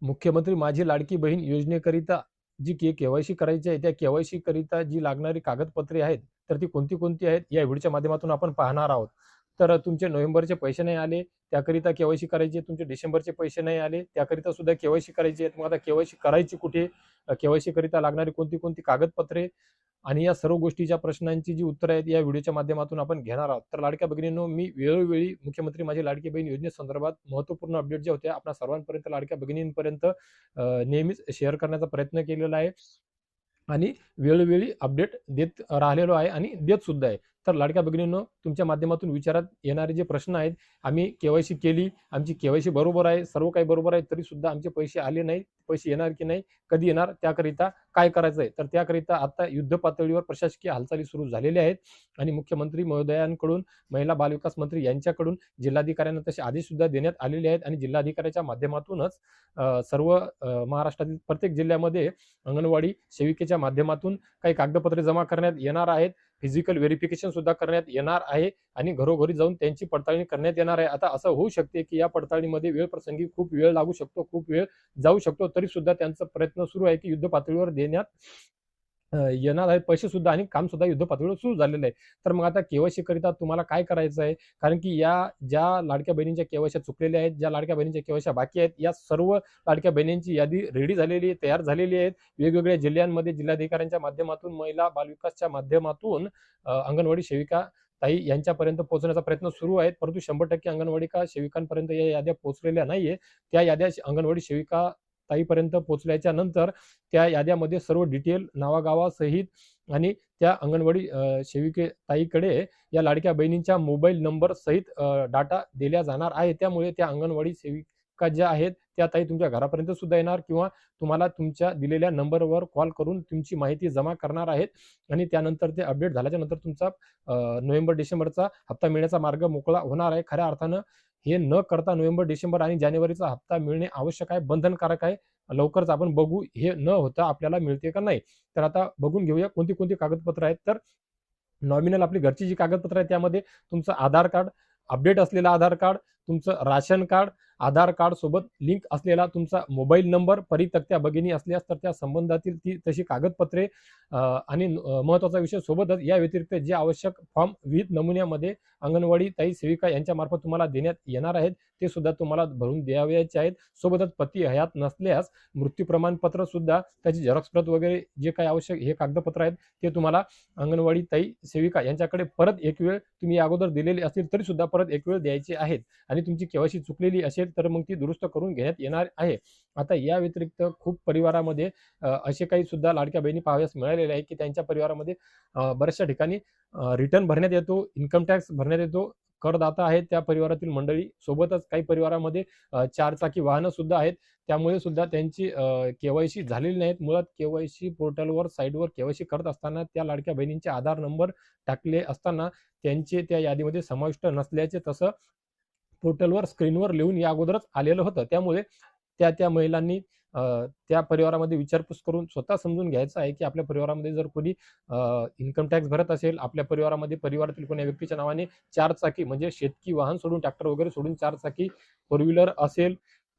मुख्यमंत्री माझी लाडकी बहीण योजनेकरिता जी केवायसी करायची आहे, त्या केवायसी करिता जी लागणारी कागदपत्रे आहेत, तर ती कोणती-कोणती आहेत, या व्हिडिओच्या माध्यमातून आपण पाहणार आहोत. तर तुमचे नोव्हेंबरचे पैसे नाही आले, त्याकरिता केवायसी करायची आहे. तुमचे डिसेंबरचे पैसे नाही आले, त्याकरिता सुद्धा केवायसी करायची आहे. मग आता केवायसी करायची कुठे? केवायसी करिता लागणारी कोणती-कोणती कागदपत्रे आणि या सर्व गोष्टीच्या प्रश्नांची जी उत्तरं आहेत, या व्हिडिओच्या माध्यमातून आपण घेणार आहोत. तर लाडक्या भगिनींनो, मी वेळोवेळी मुख्यमंत्री माझी लाडकी बहीण योजनेसंदर्भात महत्त्वपूर्ण अपडेट ज्या होत्या, आपल्या सर्वांपर्यंत, लाडक्या भगिनींपर्यंत नेहमीच शेअर करण्याचा प्रयत्न केलेला आहे. आणि वेळोवेळी अपडेट देत राहिलेलो आहे आणि देत सुद्धा आहे. तर लाडक्या भगिनींनो, तुमच्या माध्यमातून विचारात येणारे जे प्रश्न आहेत, आम्ही केवायसी केली, आमची केवायसी बरोबर आहे, सर्व काही बरोबर आहे, तरी सुद्धा आमचे पैसे आले नाही. पैसे येणार की नाही, कधी येणार, त्याकरिता काय करायचं आहे? तर त्याकरिता आता युद्ध पातळीवर प्रशासकीय हालचाली सुरू झालेल्या आहेत आणि मुख्यमंत्री महोदयांकडून, महिला बालविकास मंत्री यांच्याकडून जिल्हाधिकाऱ्यांना तसे आदेश सुद्धा देण्यात आलेले आहेत आणि जिल्हाधिकाऱ्याच्या माध्यमातूनच सर्व महाराष्ट्रातील प्रत्येक जिल्ह्यामध्ये अंगणवाडी सेविकेच्या माध्यमातून काही कागदपत्रे जमा करण्यात येणार आहेत. फिजिकल व्हेरिफिकेशन सुद्धा करण्यात येणार आहे आणि घरोघरी जाऊन त्यांची पडताळणी करण्यात येणार आहे. आता असं होऊ शकते, की या पडताळणीमध्ये वेळ प्रसंगी खूप वेळ लागू शकतो, खूप वेळ जाऊ शकतो. तरी सुद्धा त्यांचा प्रयत्न सुरू आहे, की युद्ध पातळीवर देण्यात येणार आहे पैसे सुद्धा आणि काम सुद्धा युद्ध पातळीवर सुरू झालेलं आहे. तर मग आता केवायसी करिता तुम्हाला काय करायचं आहे? कारण की या ज्या लाडक्या बहिणींच्या केवायस्या चुकलेल्या आहेत, ज्या लाडक्या बहिणींच्या केवायस्या बाकी आहेत, या सर्व लाडक्या बहिणींची यादी रेडी झालेली आहे, तयार झालेली आहे. वेगवेगळ्या जिल्ह्यांमध्ये जिल्हाधिकाऱ्यांच्या माध्यमातून, महिला बालविकासच्या माध्यमातून अंगणवाडी सेविका ताई यांच्यापर्यंत पोहोचण्याचा प्रयत्न सुरू आहे. परंतु 100% अंगणवाडी सेविकांपर्यंत या याद्या पोहोचलेल्या नाहीये. त्या याद्या अंगणवाडी सेविका ताईपर्यंत पोहोचल्याच्या नंतर त्या याद्यामध्ये सर्व डिटेल नावागावासहित आणि त्या अंगणवाडी सेविके ताईकडे या लाडक्या बहिणींच्या मोबाईल नंबर सहित डाटा दिला जाणार आहे. त्यामुळे त्या अंगणवाडी सेविका ज्या आहेत, त्या ताई तुमच्या घरापर्यंत सुद्धा येणार किंवा तुम्हाला तुमच्या दिलेल्या नंबरवर कॉल करून तुमची माहिती जमा करणार आहेत आणि त्यानंतर ते अपडेट झाल्याच्या नंतर तुमचा नोव्हेंबर-डिसेंबरचा हप्ता मिळण्याचा मार्ग मोकळा होणार आहे. खऱ्या अर्थानं हे न करता नोव्हेंबर, डिसेंबर आणि जानेवारीचा हप्ता मिळणे आवश्यक आहे, बंधनकारक आहे. लवकरच आपण बघू हे न होता आपल्याला मिळते का नाही. तर आता बघून घेऊया कोणती-कोणती कागदपत्र आहेत. तर नॉमिनल आपली घरची जी कागदपत्र आहेत, त्यामध्ये तुमचं आधार कार्ड, अपडेट असलेलं आधार कार्ड, तुमचं राशन कार्ड, आधार कार्ड सोबत लिंक असलेला तुमचा मोबाईल नंबर, परितक्त्या भगिनी असल्यास तर त्या संबंधातील ती तशी कागदपत्रे आणि महत्त्वाचा विषय सोबतच या व्यतिरिक्त जे आवश्यक फॉर्म विविध नमुन्यामध्ये अंगणवाडी ताई सेविका यांच्यामार्फत तुम्हाला देण्यात येणार आहेत, ते सुद्धा तुम्हाला भरून द्यावयाचे आहेत. सोबतच पती हयात नसल्यास मृत्यू प्रमाणपत्र सुद्धा, त्याची झेरॉक्स प्रत वगैरे जे काही आवश्यक हे कागदपत्र आहेत, ते तुम्हाला अंगणवाडी ताई सेविका यांच्याकडे परत एक वेळ तुम्ही अगोदर दिलेले असतील तरी सुद्धा परत एक वेळ द्यायचे आहेत आणि तुमची केवायसी चुकलेली असेल तर मग ती दुरुस्त करून घेण्यात येणार आहे. आता या व्यतिरिक्त खूप परिवारामध्ये असे काही सुद्धा लाडक्या बहिणी पाहावयास मिळालेले आहे, की त्यांच्या परिवारामध्ये बऱ्याचशा ठिकाणी रिटर्न भरण्यात येतो, इन्कम टॅक्स भरण्यात येतो, करदाता आहेत त्या परिवारातील मंडळी. सोबतच काही परिवारामध्ये 4 चाकी वाहनं सुद्धा आहेत. त्यामुळे सुद्धा त्यांची केवायसी झालेली नाहीत. मुळात केवायसी पोर्टलवर साइटवर केवायसी करत असताना त्या लाडक्या बहिणींचे आधार नंबर टाकले असताना त्यांचे त्या यादीमध्ये समाविष्ट नसल्याचे तसं पोर्टलवर स्क्रीनवर लिहून या अगोदरच आलेलं होतं. त्यामुळे त्या महिलांनी त्या परिवारामध्ये विचारपूस करून स्वतः समजून घ्यायचं आहे, की आपल्या परिवारामध्ये जर कोणी इन्कम टॅक्स भरत असेल, आपल्या परिवारामध्ये परिवारातील कोण्या व्यक्तीच्या नावाने 4 चाकी म्हणजे शेतकी वाहन सोडून, ट्रॅक्टर वगैरे सोडून 4 चाकी फोर व्हीलर असेल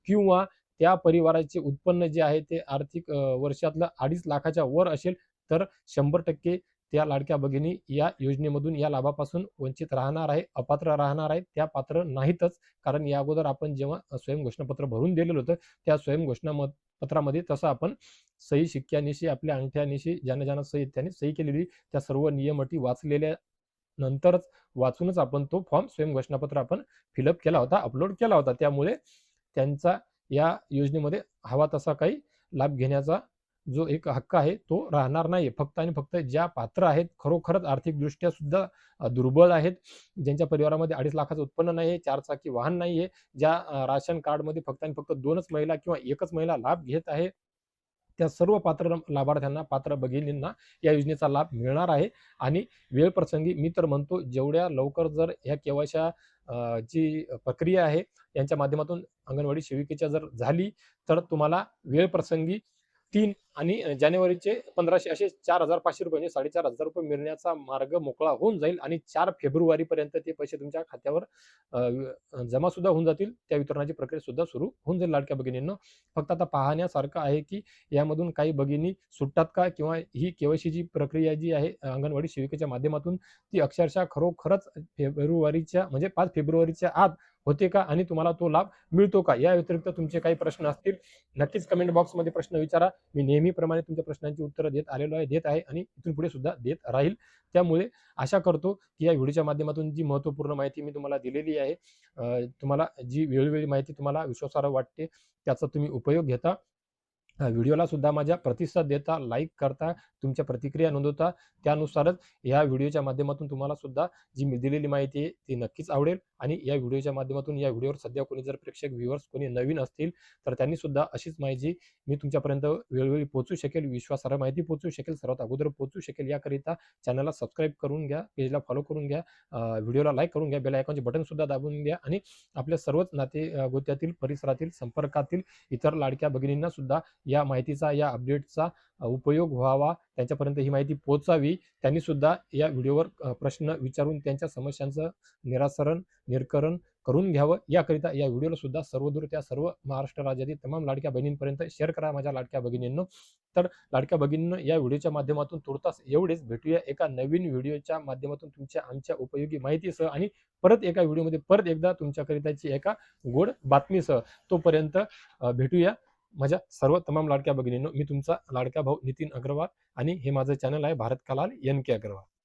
किंवा त्या परिवाराचे उत्पन्न जे आहे ते आर्थिक वर्षातलं 2.5 लाखाच्या वर असेल, तर 100% त्या लाडक्या भगिनी या योजनेमधून, या लाभापासून वंचित राहणार आहे, अपात्र राहणार आहेत. त्या पात्र नाहीतच. कारण या अगोदर आपण जेव्हा स्वयं घोषणापत्र भरून दिलेलं होतं, त्या स्वयं पत्रामध्ये तसं आपण सही शिक्क्यानिशी, आपल्या अंगठ्यानिशी, ज्यानं सही त्यांनी सही केलेली, त्या सर्व नियम अटी वाचलेल्या नंतरच, वाचूनच आपण तो फॉर्म स्वयं घोषणापत्र आपण फिलअप केला होता, अपलोड केला होता. त्यामुळे त्यांचा या योजनेमध्ये हवा तसा काही लाभ घेण्याचा जो एक हक्क आहे तो राहणार नाही. फक्त आणि फक्त ज्या पात्र आहेत, खरोखरच आर्थिकदृष्ट्या सुद्धा दुर्बल आहेत, ज्यांच्या परिवारामध्ये 2.5 लाखाचं उत्पन्न नाहीये, 4 चाकी वाहन नाहीये, ज्या राशन कार्डमध्ये फक्त आणि फक्त 2च महिला किंवा एकच महिला लाभ घेत आहे, त्या सर्व पात्र लाभार्थ्यांना, पात्र भगिनींना या योजनेचा लाभ मिळणार आहे. आणि वेळप्रसंगी मी तर म्हणतो, जेवढ्या लवकर जर ह्या केवायसी जी प्रक्रिया आहे यांच्या माध्यमातून अंगणवाडी सेविकेच्या जर झाली, तर तुम्हाला वेळप्रसंगी 3 आणि जानेवारीचे 1500 असे 4,500 रुपये म्हणजे 4,500 रुपये मिळण्याचा मार्ग मोकळा होऊन जाईल आणि 4 फेब्रुवारीपर्यंत ते पैसे तुमच्या खात्यावर जमा सुद्धा होऊन जातील. त्या वितरणाची प्रक्रिया सुद्धा सुरू होऊन जाईल लाडक्या भगिनींनो. फक्त आता पाहण्यासारखं आहे की यामधून काही भगिनी सुटतात का, किंवा ही केवायसीची प्रक्रिया जी आहे अंगणवाडी सेविकेच्या माध्यमातून ती अक्षरशः खरोखरच फेब्रुवारीच्या म्हणजे 5 फेब्रुवारीच्या आत होते का आणि तुम्हाला तो लाभ मिळतो का? या व्यतिरिक्त तुमचे काही प्रश्न असतील, नक्कीच कमेंट बॉक्समध्ये प्रश्न विचारा. मी नेहमीप्रमाणे तुमच्या प्रश्नांची उत्तरं देत आहे आणि इथून पुढे सुद्धा देत राहील. त्यामुळे आशा करतो की या व्हिडिओच्या माध्यमातून जी महत्त्वपूर्ण माहिती मी तुम्हाला दिलेली आहे, तुम्हाला जी वेळोवेळी माहिती तुम्हाला विश्वासार्ह वाटते, त्याचा तुम्ही उपयोग घेता. व्हिडिओला सुद्धा माझ्या प्रतिसाद देता, लाईक करता, तुमच्या प्रतिक्रिया नोंदवता. त्यानुसारच या व्हिडिओच्या माध्यमातून तुम्हाला सुद्धा जी मी दिलेली माहिती आहे ती नक्कीच आवडेल आणि या व्हिडिओच्या माध्यमातून या व्हिडिओवर सध्या कोणी जर प्रेक्षक व्ह्यूअर्स कोणी नवीन असतील तर त्यांनी सुद्धा अशीच माहिती मी तुमच्यापर्यंत वेळोवेळी पोहोचू शकेल, विश्वासार्ह माहिती पोहोचू शकेल, सर्वात अगोदर पोहोचू शकेल. याकरिता चॅनलला सबस्क्राईब करून घ्या, पेजला फॉलो करून घ्या, व्हिडिओला लाईक करून घ्या, बेल आयकॉनचे बटन सुद्धा दाबून घ्या आणि आपल्या सर्वच गोत्यातील, परिसरातील, संपर्कातील इतर लाडक्या भगिनींना सुद्धा या माहितीचा, या अपडेटचा उपयोग व्हावा, त्यांच्यापर्यंत ही माहिती पोहोचावी. त्यांनी सुद्धा या व्हिडिओवर प्रश्न विचारून त्यांच्या समस्यांचं निराकरण करून घ्यावं. याकरिता या व्हिडिओला सुद्धा सर्वदूर त्या सर्व महाराष्ट्र राज्यातील तमाम लाडक्या बहिणींपर्यंत शेअर करा माझ्या लाडक्या भगिनींनो. तर लाडक्या भगिनींनो, या व्हिडिओच्या माध्यमातून तुर्तास एवढेच. भेटूया एका नवीन व्हिडिओच्या माध्यमातून तुमच्या आमच्या उपयोगी माहितीसह आणि परत एका व्हिडिओमध्ये परत एकदा तुमच्याकरिताची एका गोड बातमीसह. तोपर्यंत भेटूया माझ्या सर्व तमाम लाडक्या भगिनींनो. मी तुमचा लाडका भाऊ नितीन अग्रवाल आणि हे माझं चॅनल आहे भारत कलाल NK अग्रवाल.